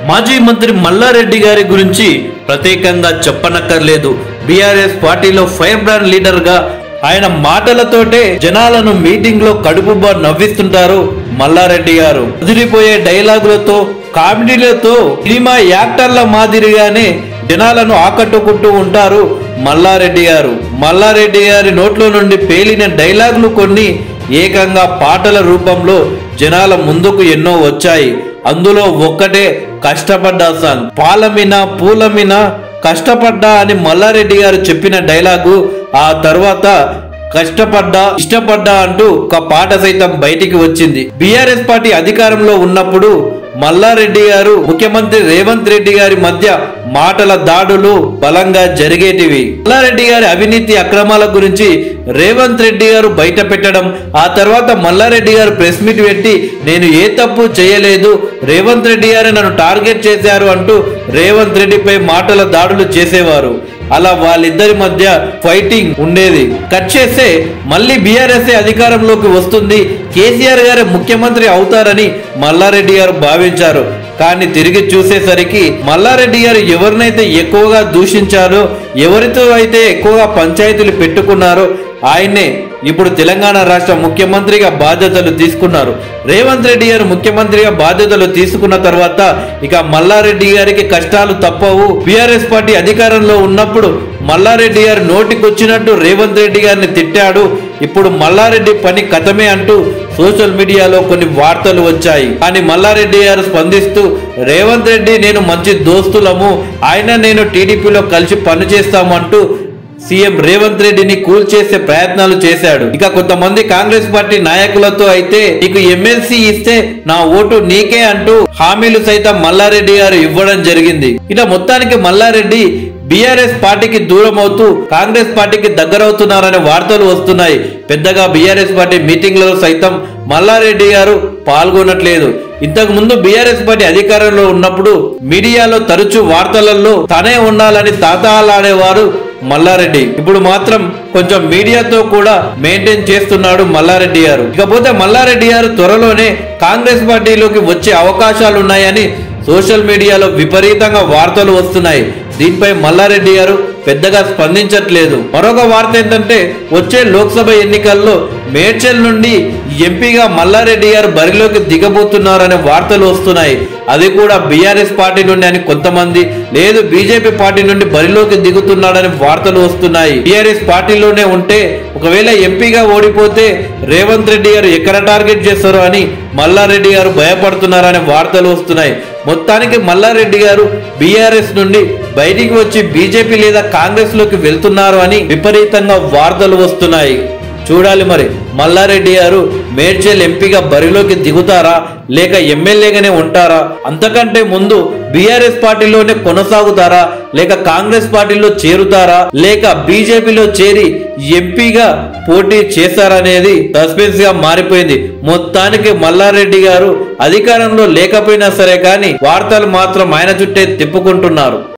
మాజీ మంత్రి మల్లారెడ్డి గారి గురించి ప్రత్యేకంగా చెప్పనక్కర్లేదు. బీఆర్ఎస్ పార్టీలో ఫైర్ బ్రాండ్ లీడర్ గా ఆయన మాటలతోటే జనాలను మీటింగ్ లో కడుపుబ్బా నవ్విస్తుంటారు మల్లారెడ్డి గారు. అదిరిపోయే డైలాగులతో, కామెడీలతో సినిమా యాక్టర్ల మాదిరిగానే జనాలను ఆకట్టుకుంటూ ఉంటారు మల్లారెడ్డి గారు. మల్లారెడ్డి గారి నోట్లో నుండి పేలిన డైలాగులు కొన్ని ఏకంగా పాటల రూపంలో జనాల ముందుకు ఎన్నో వచ్చాయి. అందులో ఒక్కటే కష్టపడ్డా సాంగ్. పాలమిన పూలమిన కష్టపడ్డా అని మల్లారెడ్డి గారు చెప్పిన డైలాగు ఆ తర్వాత కష్టపడ్డా ఇష్టపడ్డా అంటూ ఒక పాట సైతం బయటికి వచ్చింది. బీఆర్ఎస్ పార్టీ అధికారంలో ఉన్నప్పుడు మల్లారెడ్డి గారు ముఖ్యమంత్రి రేవంత్ రెడ్డి గారి మధ్య మాటల దాడులు బలంగా జరిగేటివి. మల్లారెడ్డి గారి అవినీతి అక్రమాల గురించి రేవంత్ రెడ్డి గారు బయట పెట్టడం, ఆ తర్వాత మల్లారెడ్డి గారు ప్రెస్ మీట్ పెట్టి నేను ఏ తప్పు చేయలేదు, రేవంత్ రెడ్డి గారు నన్ను టార్గెట్ చేశారు అంటూ రేవంత్ రెడ్డిపై మాటల దాడులు చేసేవారు. అలా వాళ్ళిద్దరి మధ్య ఫైటింగ్ ఉండేది. కట్ చేస్తే మళ్ళీ బీఆర్ఎస్ అధికారంలోకి వస్తుంది, కేసీఆర్ గారే ముఖ్యమంత్రి అవుతారని మల్లారెడ్డి గారు భావించారు. కానీ తిరిగి చూసేసరికి మల్లారెడ్డి గారు ఎవరినైతే ఎక్కువగా దూషించారో, ఎవరితో అయితే ఎక్కువగా పంచాయతీలు పెట్టుకున్నారో ఆయన్నే ఇప్పుడు తెలంగాణ రాష్ట్ర ముఖ్యమంత్రిగా బాధ్యతలు తీసుకున్నారు. రేవంత్ రెడ్డి గారు ముఖ్యమంత్రిగా బాధ్యతలు తీసుకున్న తర్వాత ఇక మల్లారెడ్డి గారికి కష్టాలు తప్పవు. బీఆర్ఎస్ పార్టీ అధికారంలో ఉన్నప్పుడు మల్లారెడ్డి గారు నోటికొచ్చినట్టు రేవంత్ రెడ్డి గారిని తిట్టాడు, ఇప్పుడు మల్లారెడ్డి పని కథమే అంటూ సోషల్ మీడియాలో కొన్ని వార్తలు వచ్చాయి. కానీ మల్లారెడ్డి గారు స్పందిస్తూ రేవంత్ రెడ్డి నేను మంచి దోస్తులము, ఆయన నేను టీడీపీలో కలిసి పనిచేస్తాము అంటూ సీఎం రేవంత్ రెడ్డిని కూల్ చేసే ప్రయత్నాలు చేశాడు. ఇక కొంతమంది కాంగ్రెస్ పార్టీ నాయకులతో అయితే నీకు ఎమ్మెల్సీ ఇస్తే నా ఓటు నీకే అంటూ హామీలు సైతం మల్లారెడ్డి గారు ఇవ్వడం జరిగింది. ఇలా మొత్తానికి మల్లారెడ్డి బీఆర్ఎస్ పార్టీకి దూరం అవుతూ కాంగ్రెస్ పార్టీకి దగ్గరవుతున్నారనే వార్తలు వస్తున్నాయి. పెద్దగా బీఆర్ఎస్ పార్టీ మీటింగ్లలో సైతం మల్లారెడ్డి గారు పాల్గొనట్లేదు. ఇంతకు ముందు బీఆర్ఎస్ పార్టీ అధికారంలో ఉన్నప్పుడు మీడియాలో తరచూ వార్తలలో తనే ఉండాలని తాతాలాడేవారు మల్లారెడ్డి. ఇప్పుడు మాత్రం కొంచెం మీడియాతో కూడా మెయింటైన్ చేస్తున్నాడు మల్లారెడ్డి గారు. ఇకపోతే మల్లారెడ్డి గారు త్వరలోనే కాంగ్రెస్ పార్టీలోకి వచ్చే అవకాశాలు ఉన్నాయని సోషల్ మీడియాలో విపరీతంగా వార్తలు వస్తున్నాయి. దీనిపై మల్లారెడ్డి గారు పెద్దగా స్పందించట్లేదు. మరొక వార్త ఏంటంటే వచ్చే లోక్సభ ఎన్నికల్లో మేడ్చల్ నుండి ఎంపీగా మల్లారెడ్డి గారు బరిలోకి దిగబోతున్నారనే వార్తలు వస్తున్నాయి. అది కూడా బీఆర్ఎస్ పార్టీ నుండి అని కొంతమంది, లేదు బీజేపీ పార్టీ నుండి బరిలోకి దిగుతున్నాడని వార్తలు వస్తున్నాయి. బీఆర్ఎస్ పార్టీలోనే ఉంటే ఒకవేళ ఎంపీగా ఓడిపోతే రేవంత్ రెడ్డి గారు ఎక్కడ టార్గెట్ చేస్తారో అని మల్లారెడ్డి గారు భయపడుతున్నారనే వార్తలు వస్తున్నాయి. మొత్తానికి మల్లారెడ్డి గారు బీఆర్ఎస్ నుండి బయటికి వచ్చి బీజేపీ లేదా కాంగ్రెస్ లోకి వెళ్తున్నారు అని విపరీతంగా వార్తలు వస్తున్నాయి. చూడాలి మరి మల్లారెడ్డి గారు మేడ్చల్ ఎంపీగా బరిలోకి దిగుతారా లేక ఎమ్మెల్యేగానే ఉంటారా, అంతకంటే ముందు బీఆర్ఎస్ పార్టీలోనే కొనసాగుతారా లేక కాంగ్రెస్ పార్టీలో చేరుతారా లేక బీజేపీలో చేరి ఎంపీగా పోటీ చేస్తారనేది సస్పెన్స్ గా మారిపోయింది. మొత్తానికి మల్లారెడ్డి గారు అధికారంలో లేకపోయినా సరే కానీ వార్తలు మాత్రం ఆయన చుట్టే తిప్పుకుంటున్నారు.